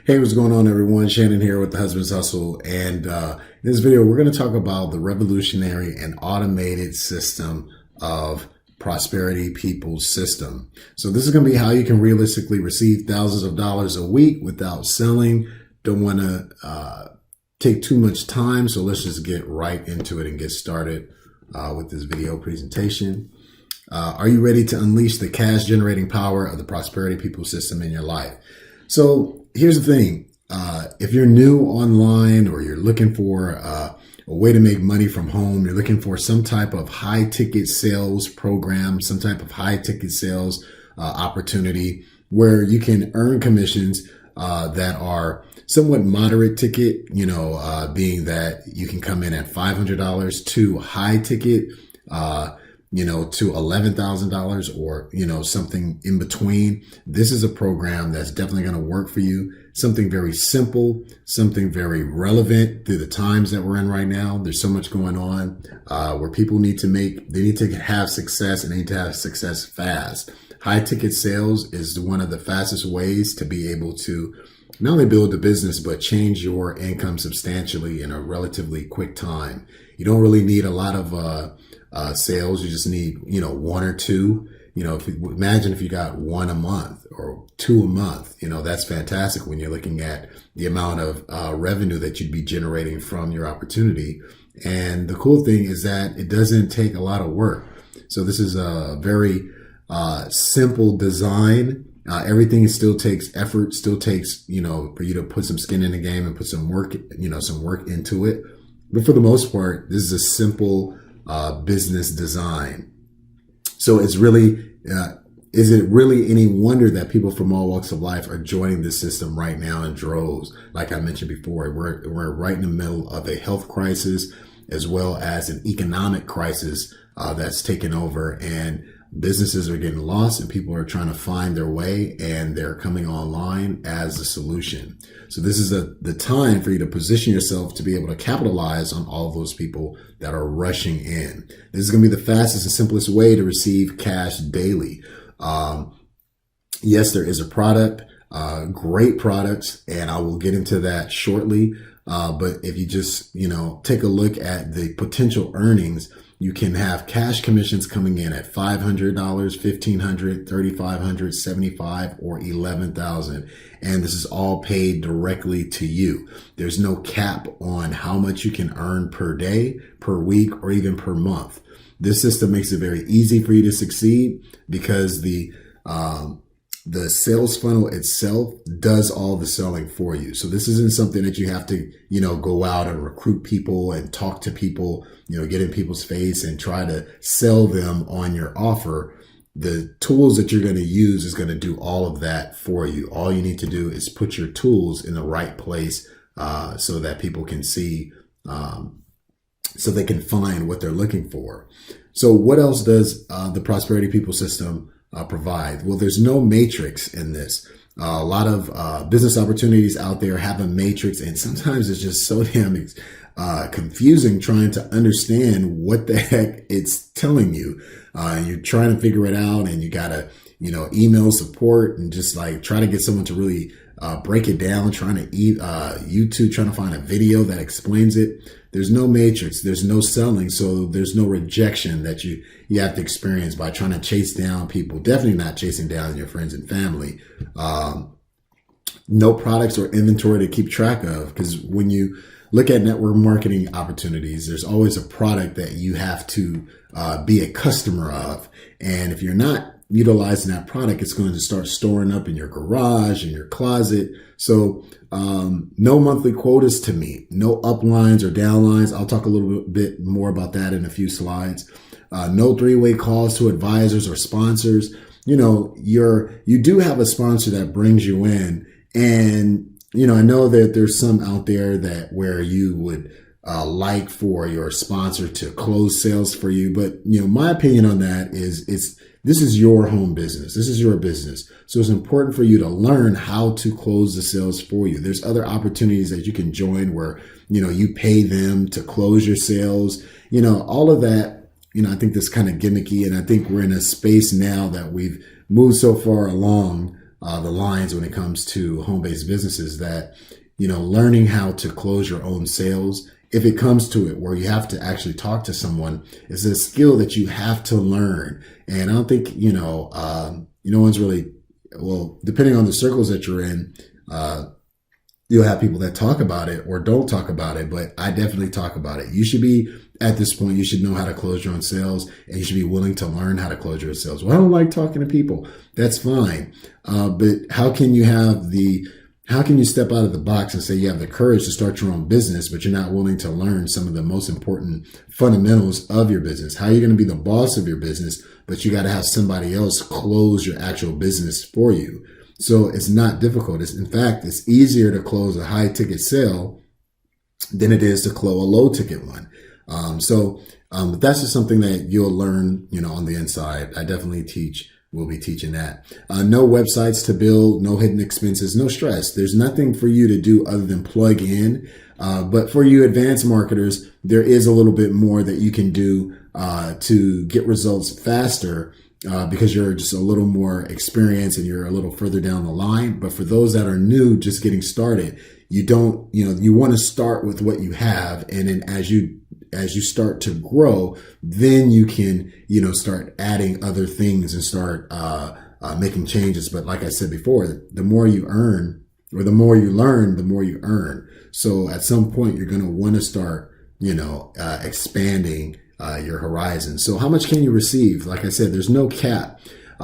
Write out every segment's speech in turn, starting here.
Hey, what's going on, everyone? Shannon here with the Husband's Hustle. And in this video, we're going to talk about the revolutionary and automated system of Prosperity People's system. So this is going to be how you can realistically receive thousands of dollars a week without selling. Don't want to take too much time. So let's just get right into it and get started with this video presentation. Are you ready to unleash the cash generating power of the Prosperity People's system in your life? So here's the thing. If you're new online or you're looking for a way to make money from home, you're looking for some type of high ticket sales program, some type of high ticket sales opportunity where you can earn commissions that are somewhat moderate ticket, being that you can come in at $500 to high ticket, to $11,000 or, something in between. This is a program that's definitely going to work for you. Something very simple, something very relevant through the times that we're in right now. There's so much going on where people need to have success, and they need to have success fast. High ticket sales is one of the fastest ways to be able to not only build a business, but change your income substantially in a relatively quick time. You don't really need a lot of sales. You just need, one or two. Imagine if you got one a month or two a month, that's fantastic when you're looking at the amount of revenue that you'd be generating from your opportunity. And the cool thing is that it doesn't take a lot of work. So this is a very simple design. Everything still takes effort, still takes, for you to put some skin in the game and put some work, some work into it. But for the most part, this is a simple business design. So it's really, is it really any wonder that people from all walks of life are joining this system right now in droves? Like I mentioned before, we're right in the middle of a health crisis as well as an economic crisis that's taken over, and businesses are getting lost and people are trying to find their way, and they're coming online as a solution. So this is the time for you to position yourself to be able to capitalize on all of those people that are rushing in. This is going to be the fastest and simplest way to receive cash daily. Yes, there is a product, great products, and I will get into that shortly. But if you just, take a look at the potential earnings, you can have cash commissions coming in at $500, $1,500, $3,500, $75, or $11,000. And this is all paid directly to you. There's no cap on how much you can earn per day, per week, or even per month. This system makes it very easy for you to succeed because the sales funnel itself does all the selling for you. So this isn't something that you have to, go out and recruit people and talk to people, get in people's face and try to sell them on your offer. The tools that you're going to use is going to do all of that for you. All you need to do is put your tools in the right place so that people can see, so they can find what they're looking for. So what else does the Prosperity People system provide? Well, there's no matrix in this. A lot of business opportunities out there have a matrix, and sometimes it's just so damn confusing trying to understand what the heck it's telling you. You're trying to figure it out, and you gotta, email support and just like try to get someone to really break it down, trying to YouTube, trying to find a video that explains it. There's no matrix, there's no selling, so there's no rejection that you have to experience by trying to chase down people. Definitely not chasing down your friends and family. No products or inventory to keep track of, because when you look at network marketing opportunities, there's always a product that you have to be a customer of. And if you're not utilizing that product, it's going to start storing up in your garage, in your closet. So no monthly quotas to meet, no uplines or downlines. I'll talk a little bit more about that in a few slides. No three-way calls to advisors or sponsors. You do have a sponsor that brings you in, and I know that there's some out there that where you would like for your sponsor to close sales for you, but my opinion on that is this is your home business. This is your business. So it's important for you to learn how to close the sales for you. There's other opportunities that you can join where, you pay them to close your sales, all of that. I think that's kind of gimmicky. And I think we're in a space now that we've moved so far along the lines when it comes to home-based businesses that, learning how to close your own sales, if it comes to it where you have to actually talk to someone, is a skill that you have to learn. And I don't think, no one's really, well, depending on the circles that you're in, you'll have people that talk about it or don't talk about it, but I definitely talk about it. You should be, at this point, you should know how to close your own sales, and you should be willing to learn how to close your sales. Well, I don't like talking to people. That's fine. But how can you step out of the box and say you have the courage to start your own business, but you're not willing to learn some of the most important fundamentals of your business? How are you going to be the boss of your business, but you got to have somebody else close your actual business for you? So it's not difficult. In fact, it's easier to close a high ticket sale than it is to close a low ticket one. But that's just something that you'll learn, on the inside. I definitely we'll be teaching that. No websites to build, no hidden expenses, no stress. There's nothing for you to do other than plug in. But for you advanced marketers, there is a little bit more that you can do to get results faster. Because you're just a little more experienced and you're a little further down the line. But for those that are new, just getting started, you want to start with what you have. And then as you start to grow, then you can, start adding other things and start making changes. But like I said before, the more you earn or the more you learn, the more you earn. So at some point, you're going to want to start, expanding your horizon. So how much can you receive? Like I said, there's no cap.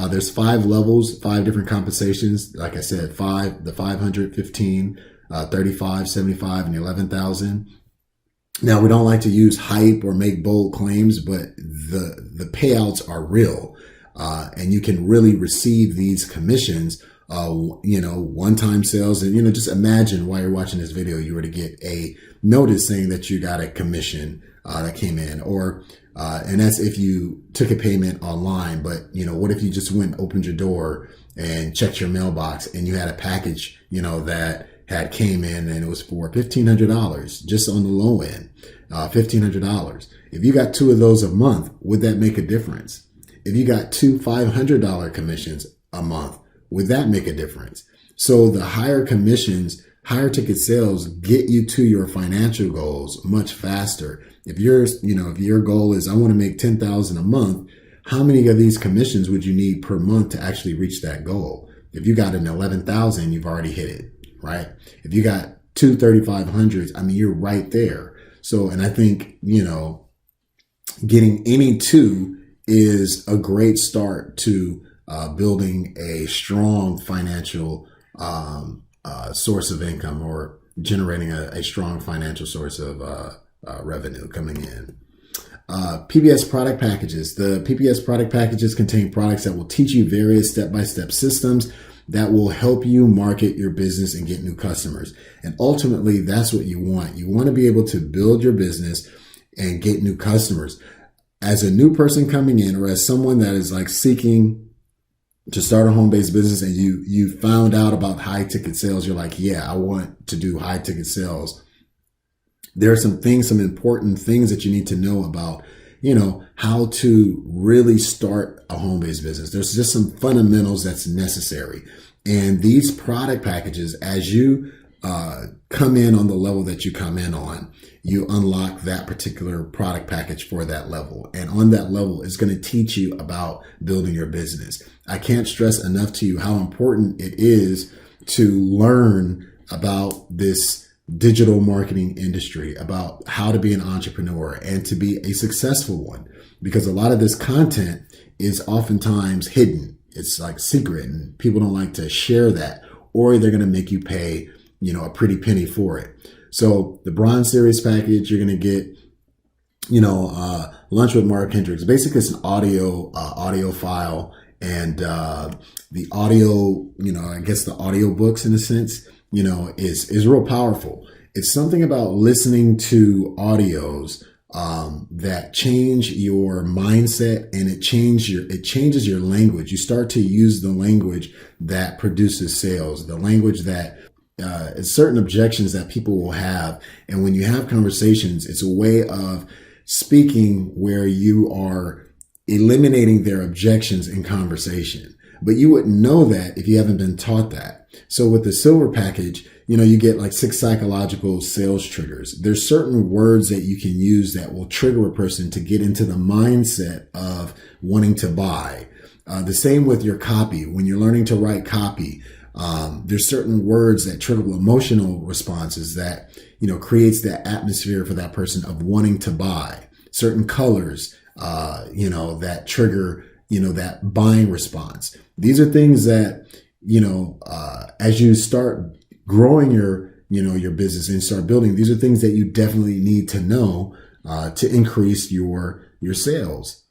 There's 5 levels, 5 different compensations. Like I said, the 500, 15, 35, 75, and 11,000. Now, we don't like to use hype or make bold claims, but the payouts are real. And you can really receive these commissions, one-time sales. And, just imagine while you're watching this video, you were to get a notice saying that you got a commission that came in, and that's if you took a payment online. But, what if you just went and opened your door and checked your mailbox and you had a package, that had came in and it was for $1,500 just on the low end, $1,500. If you got 2 of those a month, would that make a difference? If you got 2 $500 commissions a month, would that make a difference? So the higher commissions, higher ticket sales get you to your financial goals much faster. If your goal is, I want to make 10,000 a month, how many of these commissions would you need per month to actually reach that goal? If you got an 11,000, you've already hit it, right? If you got 2 3,500s, you're right there. So, and I think, getting any 2 is a great start to building a strong financial source of income, or generating a strong financial source of revenue coming in. PBS product packages. The PBS product packages contain products that will teach you various step-by-step systems that will help you market your business and get new customers. And ultimately, that's what you want. You want to be able to build your business and get new customers. As a new person coming in, or as someone that is like seeking to start a home-based business, and you found out about high ticket sales, you're like, yeah, I want to do high ticket sales. There are some important things that you need to know about, how to really start a home-based business. There's just some fundamentals that's necessary. And these product packages, as you come in on the level that you come in on, you unlock that particular product package for that level. And on that level, it's going to teach you about building your business. I can't stress enough to you how important it is to learn about this digital marketing industry, about how to be an entrepreneur and to be a successful one, because a lot of this content is oftentimes hidden. It's like secret, and people don't like to share that, or they're going to make you pay, a pretty penny for it. So the Bronze Series package, you're going to get, Lunch with Mark Hendricks. Basically, it's an audio file, and the audio, I guess the audio books in a sense, is real powerful. It's something about listening to audios that change your mindset, and it changes your language. You start to use the language that produces sales, the language that certain objections that people will have. And when you have conversations, it's a way of speaking where you are eliminating their objections in conversation. but you wouldn't know that if you haven't been taught that. So with the silver package, you get like 6 psychological sales triggers. There's certain words that you can use that will trigger a person to get into the mindset of wanting to buy. The same with your copy. When you're learning to write copy, there's certain words that trigger emotional responses that, creates that atmosphere for that person of wanting to buy. Certain colors, that trigger, that buying response. These are things that, as you start growing your business and start building, these are things that you definitely need to know, to increase your sales.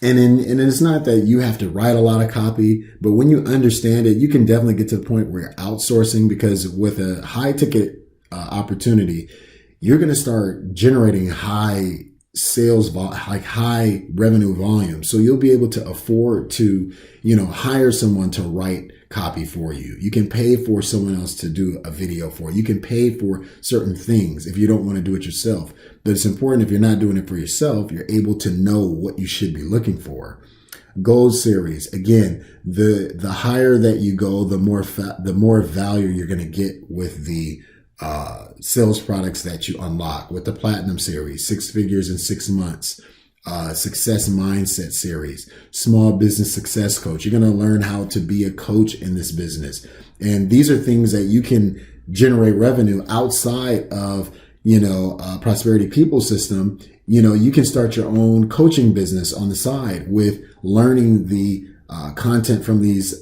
And it's not that you have to write a lot of copy, but when you understand it, you can definitely get to the point where you're outsourcing, because with a high ticket opportunity, you're going to start generating high sales, like high revenue volume. So you'll be able to afford to, hire someone to write copy for you. You can pay for someone else to do a video for you. You can pay for certain things if you don't want to do it yourself. But it's important, if you're not doing it for yourself, you're able to know what you should be looking for. Gold series. Again, the higher that you go, the more value you're going to get with the sales products that you unlock. With the platinum series, 6 figures in 6 months, success mindset series, small business success coach. You're going to learn how to be a coach in this business. And these are things that you can generate revenue outside of, prosperity people system. You can start your own coaching business on the side with learning the content from these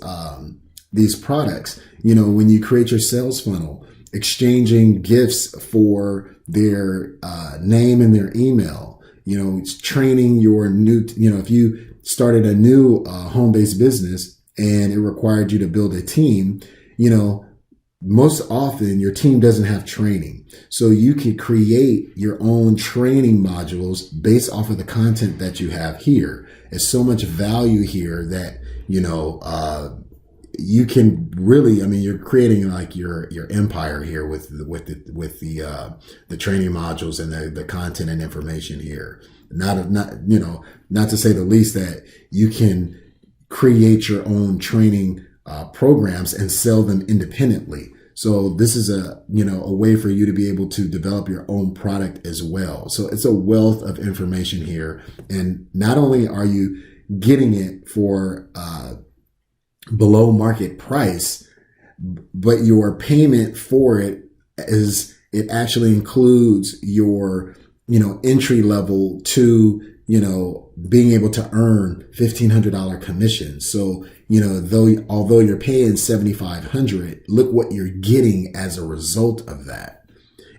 products. When you create your sales funnel, exchanging gifts for their name and their email, training your new, if you started a new home-based business and it required you to build a team, most often your team doesn't have training. So you can create your own training modules based off of the content that you have here. There's so much value here that, you can really, you're creating like your empire here with the training modules and the content and information here. Not to say the least that you can create your own training programs and sell them independently. So this is a way for you to be able to develop your own product as well. So it's a wealth of information here. And not only are you getting it for below market price, but your payment for it actually includes your, entry level to, being able to earn $1,500 commission. So, although you're paying $7,500, look what you're getting as a result of that.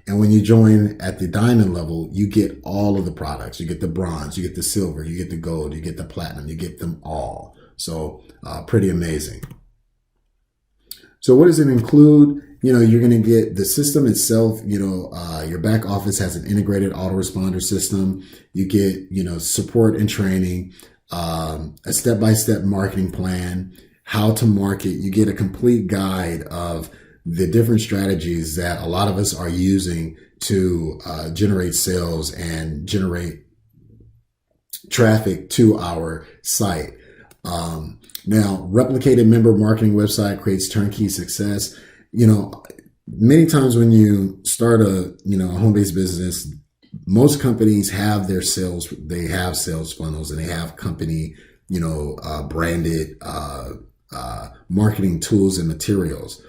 And when you join at the diamond level, you get all of the products. You get the bronze, you get the silver, you get the gold, you get the platinum, you get them all. So pretty amazing. So what does it include? You're going to get the system itself. Your back office has an integrated autoresponder system. You get, support and training, a step-by-step marketing plan, how to market. You get a complete guide of the different strategies that a lot of us are using to generate sales and generate traffic to our site. Now, replicated member marketing website creates turnkey success. Many times when you start a home-based business, most companies have their sales, they have sales funnels and they have company, branded, marketing tools and materials.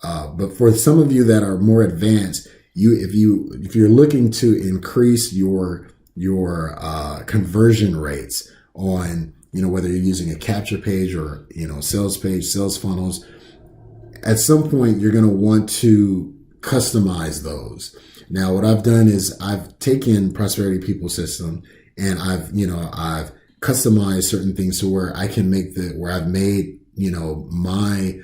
But for some of you that are more advanced, if you're looking to increase your conversion rates on, whether you're using a capture page or, sales page, sales funnels, at some point you're going to want to customize those. Now, what I've done is I've taken Prosperity People System and I've customized certain things to where I can where I've made, my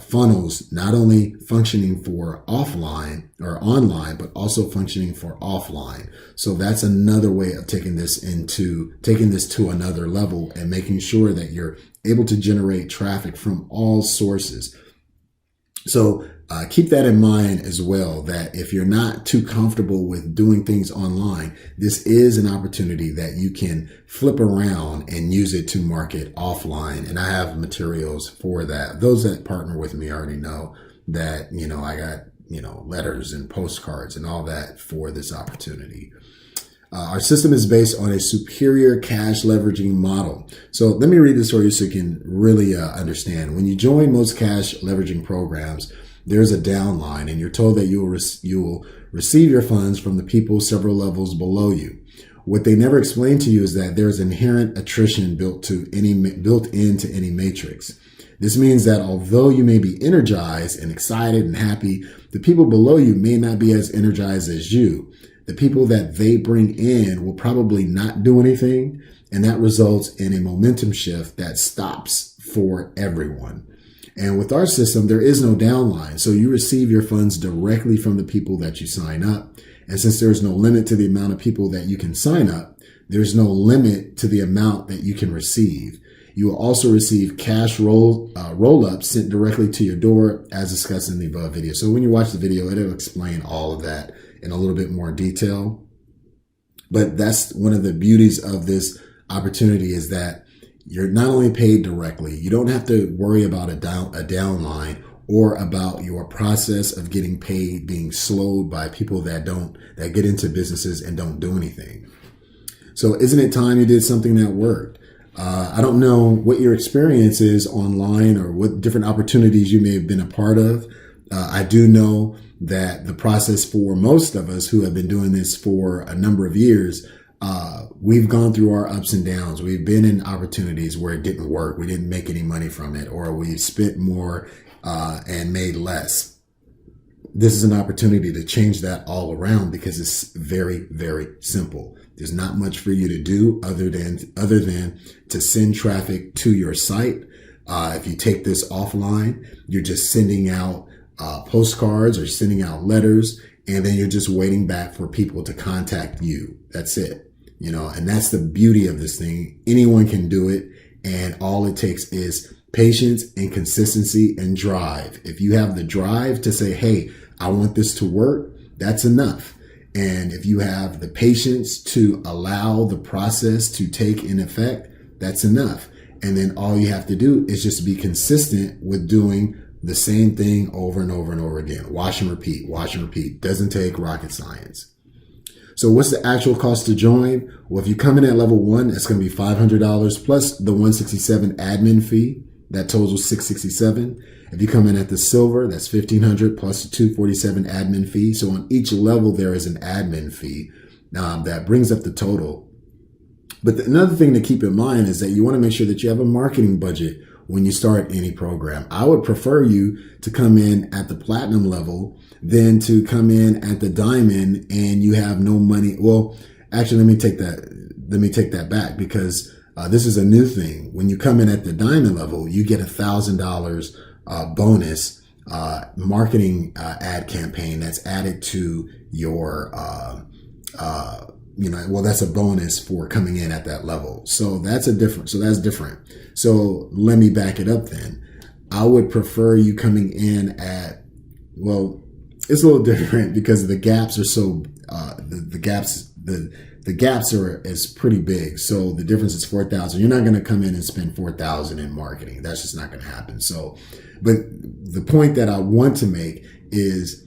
funnels not only functioning for offline or online, but also functioning for offline. So that's another way of taking this to another level and making sure that you're able to generate traffic from all sources. So Keep that in mind as well, that if you're not too comfortable with doing things online, this is an opportunity that you can flip around and use it to market offline. And I have materials for that. Those that partner with me already know that, I got, letters and postcards and all that for this opportunity. Our system is based on a superior cash leveraging model. So let me read this for you so you can really understand. When you join most cash leveraging programs, there's a downline, and you're told that you will receive your funds from the people several levels below you. What they never explain to you is that there's inherent attrition built into any matrix. This means that although you may be energized and excited and happy, the people below you may not be as energized as you. The people that they bring in will probably not do anything, and that results in a momentum shift that stops for everyone. And with our system, there is no downline. So you receive your funds directly from the people that you sign up. And since there's no limit to the amount of people that you can sign up, there's no limit to the amount that you can receive. You will also receive cash roll-ups sent directly to your door, as discussed in the above video. So when you watch the video, it'll explain all of that in a little bit more detail. But that's one of the beauties of this opportunity, is that you're not only paid directly, you don't have to worry about a downline or about your process of getting paid being slowed by people that get into businesses and don't do anything. So isn't it time you did something that worked? I don't know what your experience is online or what different opportunities you may have been a part of. I do know that the process for most of us who have been doing this for a number of years, we've gone through our ups and downs. We've been in opportunities where it didn't work. We didn't make any money from it, or we spent more and made less. This is an opportunity to change that all around, because it's very, very simple. There's not much for you to do other than to send traffic to your site. If you take this offline, you're just sending out postcards or sending out letters, and then you're just waiting back for people to contact you. That's it. And that's the beauty of this thing. Anyone can do it. And all it takes is patience and consistency and drive. If you have the drive to say, hey, I want this to work, that's enough. And if you have the patience to allow the process to take in effect, that's enough. And then all you have to do is just be consistent with doing the same thing over and over and over again. Wash and repeat, wash and repeat. Doesn't take rocket science. So what's the actual cost to join? Well, if you come in at level 1, it's going to be $500 plus the $167 admin fee. That totals $667. If you come in at the silver, that's $1,500 plus the $247 admin fee. So on each level, there is an admin fee that brings up the total. But another thing to keep in mind is that you want to make sure that you have a marketing budget when you start any program. I would prefer you to come in at the platinum level than to come in at the diamond and you have no money. Well, actually, let me take that back, because this is a new thing. When you come in at the diamond level, you get $1,000 bonus marketing ad campaign that's added to your that's a bonus for coming in at that level. So that's different. So let me back it up then. I would prefer you coming in at, it's a little different because the gaps are so, the gaps is pretty big. So the difference is 4,000. You're not going to come in and spend 4,000 in marketing. That's just not going to happen. So, but the point that I want to make is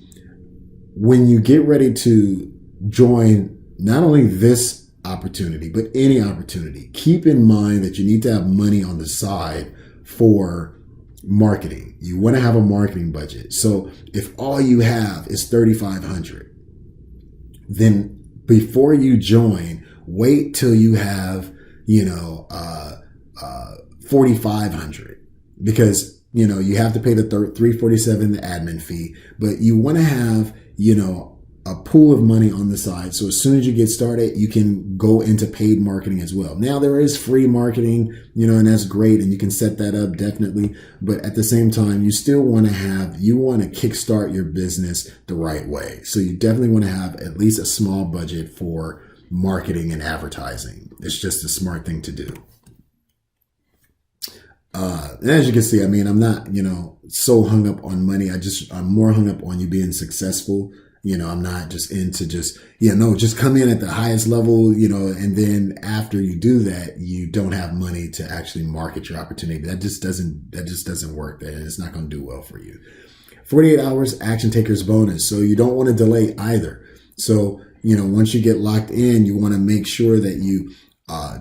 when you get ready to join not only this opportunity, but any opportunity, keep in mind that you need to have money on the side for marketing. You want to have a marketing budget. So if all you have is $3,500, then before you join, wait till you have, $4,500, because, you have to pay the $347 admin fee, but you want to have, a pool of money on the side. So as soon as you get started, you can go into paid marketing as well. Now there is free marketing, and that's great. And you can set that up definitely. But at the same time, you still want to kickstart your business the right way. So you definitely want to have at least a small budget for marketing and advertising. It's just a smart thing to do. And as you can see, I mean, I'm not, so hung up on money. I'm more hung up on you being successful. I'm not just into just come in at the highest level, and then after you do that, you don't have money to actually market your opportunity. That just doesn't work. And it's not going to do well for you. 48 hours action takers bonus. So you don't want to delay either. So, once you get locked in, you want to make sure that you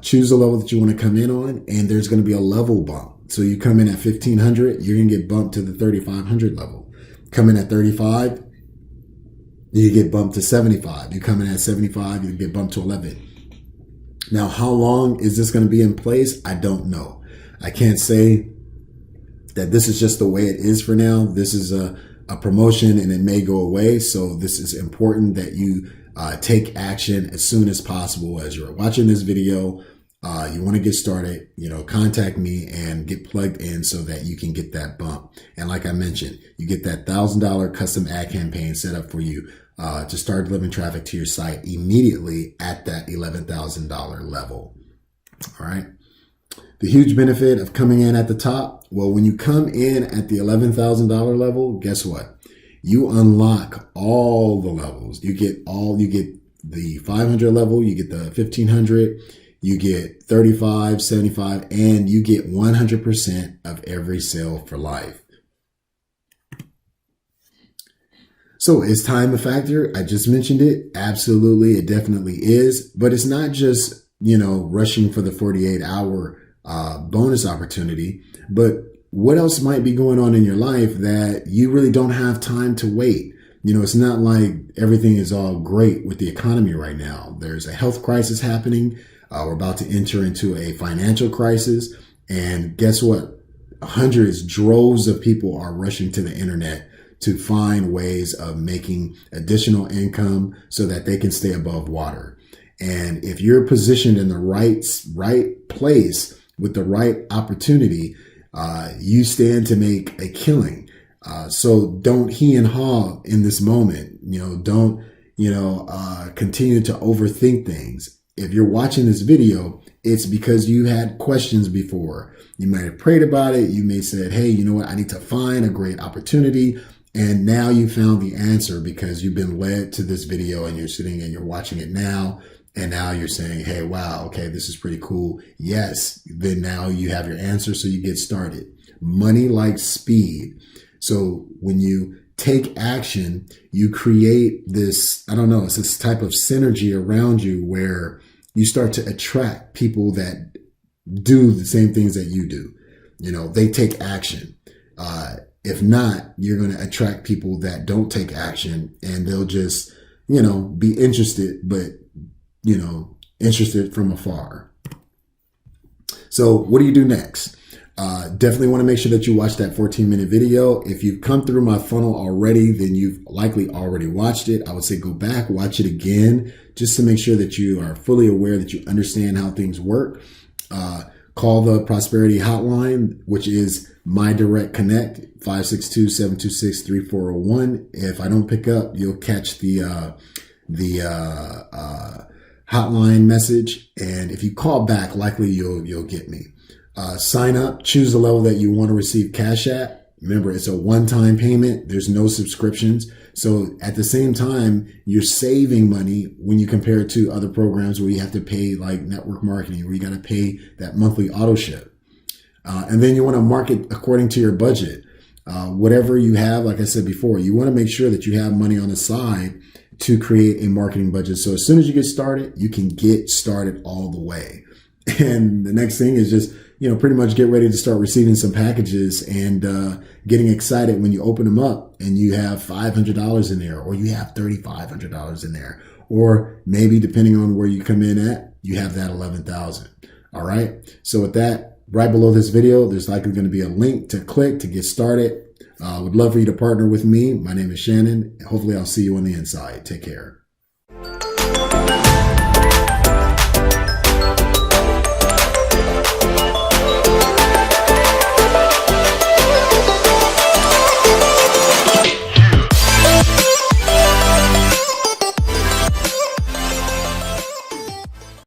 choose the level that you want to come in on, and there's going to be a level bump. So you come in at 1500, you're going to get bumped to the 3500 level. Come in at 35, you get bumped to 75. You come in at 75, you get bumped to 11. Now, how long is this going to be in place? I don't know. I can't say that this is just the way it is for now. This is a promotion and it may go away. So this is important that you take action as soon as possible. As you're watching this video, you want to get started, contact me and get plugged in so that you can get that bump. And like I mentioned, you get that $1,000 custom ad campaign set up for you to start delivering traffic to your site immediately at that $11,000 level. All right. The huge benefit of coming in at the top. Well, when you come in at the $11,000 level, guess what? You unlock all the levels. You get the 500 level, you get the 1500, you get 35, 75, and you get 100% of every sale for life. So is time a factor? I just mentioned it. Absolutely. It definitely is. But it's not just, rushing for the 48-hour bonus opportunity, but what else might be going on in your life that you really don't have time to wait? It's not like everything is all great with the economy right now. There's a health crisis happening. We're about to enter into a financial crisis. And guess what? Droves of people are rushing to the internet to find ways of making additional income so that they can stay above water. And if you're positioned in the right place with the right opportunity, you stand to make a killing. So don't he and haw in this moment. Don't continue to overthink things. If you're watching this video, it's because you had questions before. You might have prayed about it. You may have said, hey, you know what? I need to find a great opportunity. And now you found the answer because you've been led to this video and you're sitting and you're watching it now. And now you're saying, hey, wow, okay, this is pretty cool. Yes. Then now you have your answer. So you get started. Money likes speed. So when you take action, you create this, it's this type of synergy around you where you start to attract people that do the same things that you do. They take action. If not, you're going to attract people that don't take action and they'll just, be interested, but, interested from afar. So what do you do next? Definitely want to make sure that you watch that 14-minute video. If you've come through my funnel already, then you've likely already watched it. I would say go back, watch it again, just to make sure that you are fully aware that you understand how things work. Call the Prosperity Hotline, which is my direct connect, 562-726-3401. If I don't pick up, you'll catch the hotline message. And if you call back, likely you'll get me. Sign up, choose the level that you want to receive cash at. Remember, it's a one-time payment. There's no subscriptions. So at the same time, you're saving money when you compare it to other programs where you have to pay like network marketing, where you got to pay that monthly auto ship. And then you want to market according to your budget. Whatever you have, like I said before, you want to make sure that you have money on the side to create a marketing budget. So as soon as you get started, you can get started all the way. And the next thing is just, pretty much get ready to start receiving some packages and getting excited when you open them up and you have $500 in there, or you have $3,500 in there, or maybe depending on where you come in at, you have that 11,000. All right. So with that, right below this video, there's likely going to be a link to click to get started. Would love for you to partner with me. My name is Shannon. Hopefully I'll see you on the inside. Take care.